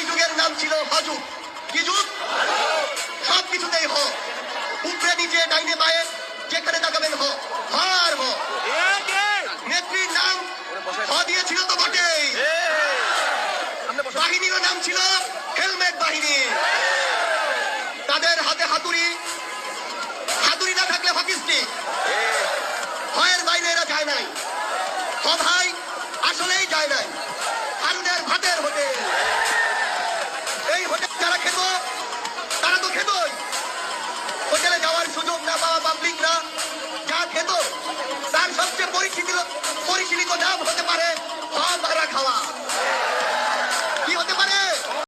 যুগের নাম ছিল হযুগ। কি যুগ? সবকিছুতেই হ, উপরে নিচে ডাইনে বায়ে যেখানে তাকাবেন হ, হ আর হ। নেত্রীর নাম হ দিয়েছিল তো বটেই, বাহিনীর নাম ছিল হেলমেট বাহিনী। তাদের হাতে হাতুড়ি, হাতুড়ি না থাকলে হকি স্টিক। ভয়ের বাইরে এরা যায় নাই। হ ভাই আসলেই যায় নাই। হারুনের ভাতের হোটেল, এই হোটেল যারা খেত তারা তো খেতই। হোটেলে যাওয়ার সুযোগ না পাওয়া পাবলিকরা যা খেত তার সবচেয়ে পরিশীলিত নাম হতে পারে হ মারা খাওয়া।